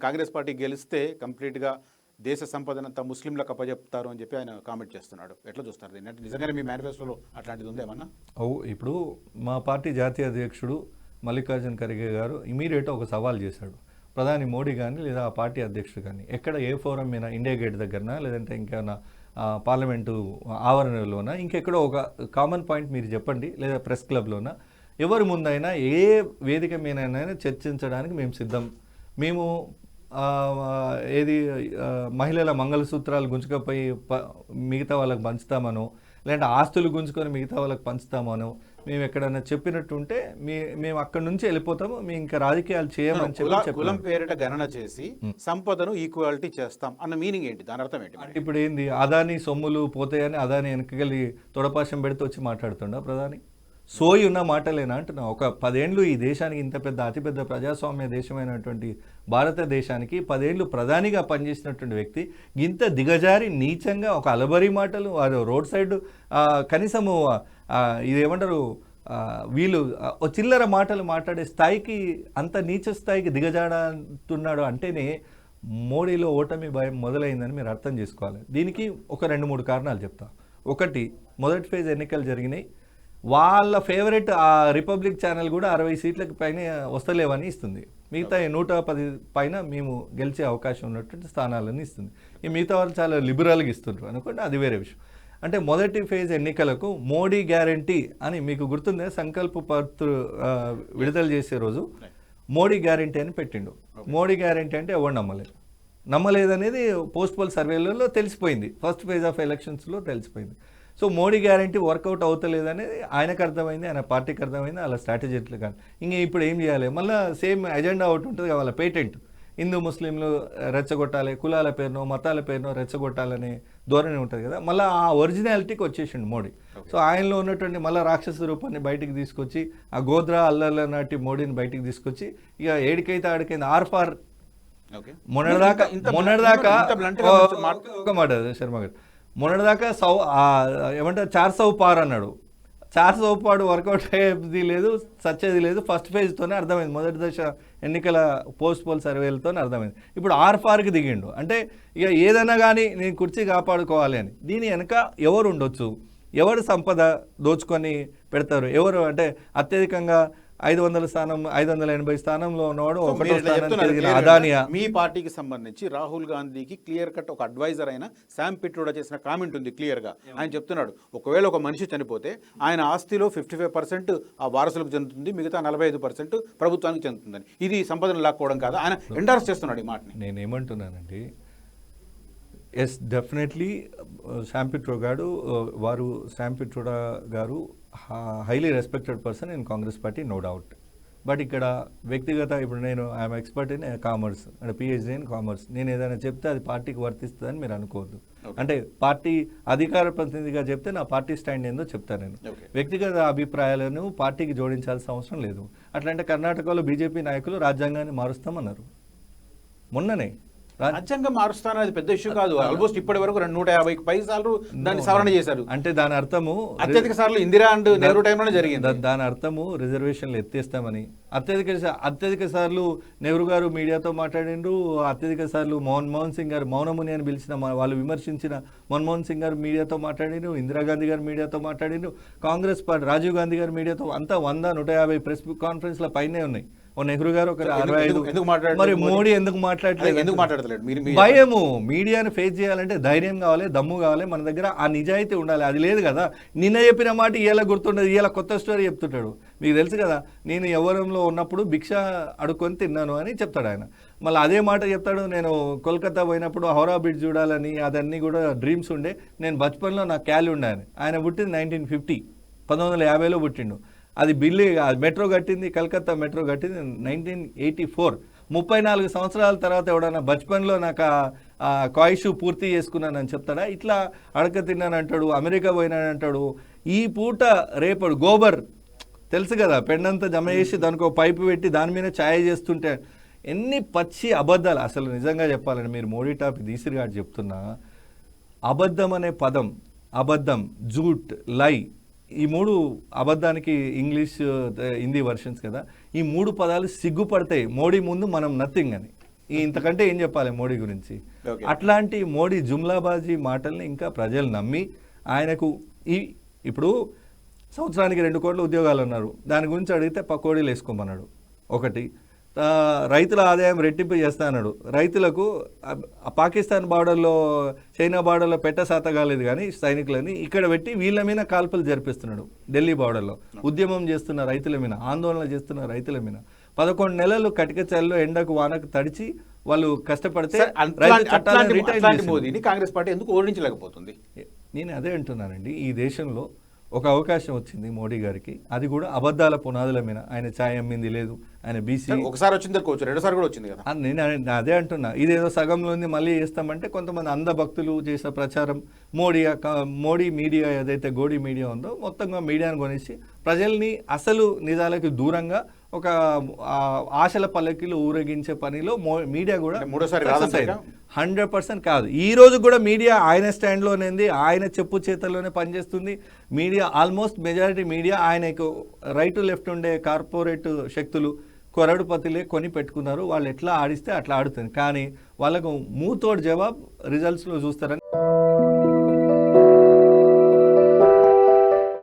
Congress party గెలిస్తే కంప్లీట్గా దేశ సంపదనంతా ముస్లింలకు అప్పచెప్తారు అని చెప్పి ఆయన కామెంట్ చేస్తున్నాడు. ఎట్లా చూస్తారు దీన్ని? అంటే నిజంగానే మీ మేనిఫెస్టోలో అట్లాంటిది ఉందేమన్నా? ఇప్పుడు మా పార్టీ జాతీయ అధ్యక్షుడు మల్లికార్జున ఖర్గే గారు ఇమీడియట్ ఒక సవాల్ చేశాడు. ప్రధాని మోడీ కానీ లేదా ఆ పార్టీ అధ్యక్షుడు కానీ ఎక్కడ ఏ ఫోరం మీద, ఇండియా గేట్ దగ్గరనా లేదంటే ఇంకేమైనా పార్లమెంటు ఆవరణలోనా ఇంకెక్కడో ఒక కామన్ పాయింట్ మీరు చెప్పండి, లేదా ప్రెస్ క్లబ్లోనా, ఎవరి ముందైనా ఏ వేదిక మీదైనా చర్చించడానికి మేము సిద్ధం. మేము ఏది మహిళల మంగళసూత్రాలు గుంజుకపోయి మిగతా వాళ్ళకి పంచుతామనో, లేదంటే ఆస్తులు గుంజుకొని మిగతా వాళ్ళకి పంచుతామనో మేము ఎక్కడైనా చెప్పినట్టుంటే మేము అక్కడి నుంచి వెళ్ళిపోతాము, మేము ఇంకా రాజకీయాలు చేయమని చెప్పి కులం పేరిట గణన చేసి సంపదను ఈక్వాలిటీ చేస్తాం అన్న మీనింగ్ ఏంటి? దాని అర్థం ఏంటి? ఇప్పుడు ఏంది, అదాని సొమ్ములు పోతాయని అదాని వెనకగలి తొడపాశం పెడితే వచ్చి మాట్లాడుతుండా ప్రధాని? సోయి ఉన్న మాటలేనా అంటున్నా. ఒక 10 ఏళ్ళు ఈ దేశానికి, ఇంత పెద్ద అతిపెద్ద ప్రజాస్వామ్య దేశమైనటువంటి భారతదేశానికి 10 ఏళ్ళు ప్రధానిగా పనిచేసినటువంటి వ్యక్తి ఇంత దిగజారి నీచంగా ఒక అలబరి మాటలు, రోడ్ సైడ్ కనీసము ఇదేమంటారు వీళ్ళు చిల్లర మాటలు మాట్లాడే స్థాయికి, అంత నీచ స్థాయికి దిగజాడుతున్నాడు అంటేనే మోడీలో ఓటమి భయం మొదలైందని మీరు అర్థం చేసుకోవాలి. దీనికి ఒక 2-3 కారణాలు చెప్తా. ఒకటి, మొదటి ఫేజ్ ఎన్నికలు జరిగినాయి, వాళ్ళ ఫేవరెట్ ఆ రిపబ్లిక్ ఛానల్ కూడా 60 సీట్లకు పైన వస్తలేవని ఇస్తుంది. మిగతా 110 పైన మేము గెలిచే అవకాశం ఉన్నటువంటి స్థానాలని ఇస్తుంది. ఈ మిగతా వాళ్ళు చాలా లిబరల్గా ఇస్తుంటారు అనుకోండి, అది వేరే విషయం. అంటే మొదటి ఫేజ్ ఎన్నికలకు మోడీ గ్యారంటీ అని మీకు గుర్తుందే, సంకల్ప పత్ర విడుదల చేసే రోజు మోడీ గ్యారంటీ అని పెట్టిండు. మోడీ గ్యారంటీ అంటే ఎవరు నమ్మలేదనేది పోస్ట్ పోల్ సర్వేలలో తెలిసిపోయింది, ఫస్ట్ ఫేజ్ ఆఫ్ ఎలక్షన్స్లో తెలిసిపోయింది. సో మోడీ గ్యారంటీ వర్కౌట్ అవుతలేదనేది ఆయనకు అర్థమైంది, ఆయన పార్టీకి అర్థమైంది, అలా స్ట్రాటజీలు కానీ. ఇంకా ఇప్పుడు ఏం చేయాలి, మళ్ళీ సేమ్ ఎజెండా ఒకటి ఉంటుంది వాళ్ళ పేటెంట్, హిందూ ముస్లింలు రెచ్చగొట్టాలి, కులాల పేరునో మతాల పేరునో రెచ్చగొట్టాలనే ధోరణి ఉంటుంది కదా. మళ్ళీ ఆ ఒరిజినాలిటీకి వచ్చేసిండు మోడీ. సో ఆయనలో ఉన్నటువంటి మళ్ళీ రాక్షస రూపాన్ని బయటికి తీసుకొచ్చి, ఆ గోద్రా అల్లర్ల నాటి మోడీని బయటికి తీసుకొచ్చి ఇక ఏడికైతే ఆడికైంది ఆర్ఫార్. మొన్నటిదాకా ఒక మాట శర్మ గారు, మొన్నటిదాకా ఏమంటారు 400 పార్ అన్నాడు. 400 పాడు వర్కౌట్ అయ్యేది లేదు, సచ్చేది లేదు. ఫస్ట్ ఫేజ్తోనే అర్థమైంది, మొదటి దశ ఎన్నికల పోస్ట్ పోల్ సర్వేలతోనే అర్థమైంది. ఇప్పుడు ఆర్ఫార్కి దిగిండు అంటే ఇక ఏదైనా కానీ నేను కుర్చీ కాపాడుకోవాలి అని. దీని వెనక ఎవరు ఉండొచ్చు, ఎవరు సంపద దోచుకొని పెడతారు, ఎవరు అంటే అత్యధికంగా 580 స్థానంలో ఉన్నవాడు అదానియా. మీ పార్టీకి సంబంధించి రాహుల్ గాంధీకి క్లియర్ కట్ ఒక అడ్వైజర్ అయిన శామ్ పిట్రోడా చేసిన కామెంట్ ఉంది క్లియర్గా. ఆయన చెప్తున్నాడు, ఒకవేళ ఒక మనిషి చనిపోతే ఆయన ఆస్తిలో 55% ఆ వారసులకు చెందుతుంది, మిగతా 45% ప్రభుత్వానికి చెందుతుందని. ఇది సంపదను లాక్కోవడం కాదు, ఆయన ఎండార్స్ చేస్తున్నాడు ఈ మాటని. నేనేమంటున్నానండి, ఎస్ డెఫినెట్లీ శామ్ పిట్రోడా గారు highly respected person in Congress party, no doubt. But ఇక్కడ వ్యక్తిగత, ఇప్పుడు నేను ఐఎమ్ ఎక్స్పర్ట్ ఇన్ కామర్స్ అంటే PhD ఇన్ కామర్స్, నేను ఏదైనా చెప్తే అది పార్టీకి వర్తిస్తుందని మీరు అనుకోవద్దు. అంటే పార్టీ అధికార ప్రతినిధిగా చెప్తే నా పార్టీ స్టాండ్ ఏందో చెప్తాను నేను. వ్యక్తిగత అభిప్రాయాలను పార్టీకి జోడించాల్సిన అవసరం లేదు. అట్లంటే కర్ణాటకలో బీజేపీ నాయకులు రాజ్యాంగాన్ని మారుస్తామన్నారు మొన్ననే. రాజ్యాంగం మారుస్తాను అది పెద్ద ఇష్యూ కాదు. ఆల్మోస్ట్ ఇప్పటి వరకు 150 పై సార్లు దాన్ని సవరణ చేశారు. అంటే దాని అర్థము అత్యధిక సార్లు ఇందిరా అండ్ నెహ్రూ టైంలోనే జరిగింది. దాని అర్థము రిజర్వేషన్లు ఎత్తేస్తామని. అత్యధిక సార్లు నెహ్రూ గారు మీడియాతో మాట్లాడిండ్రు, అత్యధిక సార్లు మన్మోహన్ సింగ్ గారు మౌనముని అని పిలిచిన వాళ్ళు విమర్శించిన మన్మోహన్ సింగ్ గారు మీడియాతో మాట్లాడిండ్రు, ఇందిరాగాంధీ గారు మీడియాతో మాట్లాడిండ్రు, కాంగ్రెస్ పార్టీ రాజీవ్ గాంధీ గారు మీడియాతో, అంతా 100-150 ప్రెస్ కాన్ఫరెన్స్ల పైనే ఉన్నాయి. నెహ్రూ గారు ఒక 65. మరి మోడీ ఎందుకు మాట్లాడలేదు? భయము. మీడియాను ఫేస్ చేయాలంటే ధైర్యం కావాలి, దమ్ము కావాలి, మన దగ్గర ఆ నిజాయితీ ఉండాలి. అది లేదు కదా. నిన్న చెప్పిన మాట ఇవాళ గుర్తుండదు, ఇవాళ కొత్త స్టోరీ చెప్తుంటాడు. మీకు తెలుసు కదా, నేను యవ్వనంలో ఉన్నప్పుడు భిక్ష అడుక్కొని తిన్నాను అని చెప్తాడు ఆయన. మళ్ళీ అదే మాట చెప్తాడు, నేను కోల్కతా పోయినప్పుడు హౌరా బ్రిడ్జ్ చూడాలని అదన్నీ కూడా డ్రీమ్స్ ఉండే, నేను బచ్పన్లో నాకు క్యాలి ఉండే అని. ఆయన పుట్టింది 1950, 1950లో పుట్టిండు. అది మెట్రో కట్టింది, కలకత్తా మెట్రో కట్టింది 1984. 34 సంవత్సరాల తర్వాత ఎవడన్నా బచ్పన్లో నాకు ఆ కాయిషు పూర్తి చేసుకున్నానని చెప్తాడా? ఇట్లా అడక తిన్నానంటాడు, అమెరికా పోయినానంటాడు. ఈ పూట రేపడు గోబర్ తెలుసు కదా, పెండంతా జమ చేసి దానికి ఒక పైపు పెట్టి దాని మీద ఛాయ్ చేస్తుంటే ఎన్ని పచ్చి అబద్ధాలు. అసలు నిజంగా చెప్పాలండి, మీరు మోడీ టాపిక్ తీసిరిగాడు చెప్తున్నా, అబద్ధం అనే పదం, అబద్ధం, జూట్, లై, ఈ 3 అబద్ధానికి ఇంగ్లీష్ హిందీ వర్షన్స్ కదా, ఈ 3 పదాలు సిగ్గుపడతాయి మోడీ ముందు మనం నథింగ్ అని. ఇంతకంటే ఏం చెప్పాలి మోడీ గురించి? Okay. అట్లాంటి మోడీ జుమ్లాబాజీ మాటల్ని ఇంకా ప్రజలు నమ్మి ఆయనకు ఇప్పుడు సంవత్సరానికి 2 కోట్ల ఉద్యోగాలు అన్నారు. దాని గురించి అడిగితే పకోడీలు వేసుకోమన్నాడు ఒకటి. రైతుల ఆదాయం రెట్టింపు చేస్తా అన్నాడు. రైతులకు పాకిస్తాన్ బార్డర్లో చైనా బార్డర్లో శాత కాలేదు కానీ సైనికులని ఇక్కడ పెట్టి వీళ్ళ మీద కాల్పులు జరిపిస్తున్నాడు. ఢిల్లీ బార్డర్లో ఉద్యమం చేస్తున్న రైతుల మీద, ఆందోళన చేస్తున్న రైతుల మీద 11 నెలలు కటిక చలిలో ఎండకు వానకు తడిచి వాళ్ళు కష్టపడితే మోదీని కాంగ్రెస్ పార్టీ ఎందుకు ఓడించలేకపోతుంది? నేను అదే అంటున్నానండి. ఈ దేశంలో ఒక అవకాశం వచ్చింది మోడీ గారికి, అది కూడా అబద్ధాల పునాదుల మీద. ఆయన ఛాయ్ అమ్మింది లేదు, ఆయన బీసీ ఒకసారి వచ్చింది అనుకోవచ్చు, 2 సార్లు కూడా వచ్చింది కదా. నేను అదే అంటున్నా. ఇదేదో సగంలో ఉంది మళ్ళీ చేస్తామంటే కొంతమంది అంధ భక్తులు చేసే ప్రచారం. మోడీ మీడియా ఏదైతే గోడీ మీడియా ఉందో మొత్తంగా మీడియాను కొనేసి ప్రజల్ని అసలు నిజాలకు దూరంగా ఒక ఆశల పల్లకిలో ఊరేగించే పనిలో మీడియా కూడా మూడోసారి 100% కాదు. ఈ రోజు కూడా మీడియా ఆయన స్టాండ్లోనేది, ఆయన చెప్పు చేతల్లోనే పనిచేస్తుంది. మీడియా ఆల్మోస్ట్ మెజారిటీ మీడియా ఆయనకు రైట్ లెఫ్ట్ ఉండే కార్పొరేట్ శక్తులు కొరడుపతిలే కొని పెట్టుకున్నారు. వాళ్ళు ఎట్లా ఆడిస్తే అట్లా ఆడుతుంది. కానీ వాళ్ళకు మూతోడు జవాబు రిజల్ట్స్లో చూస్తారని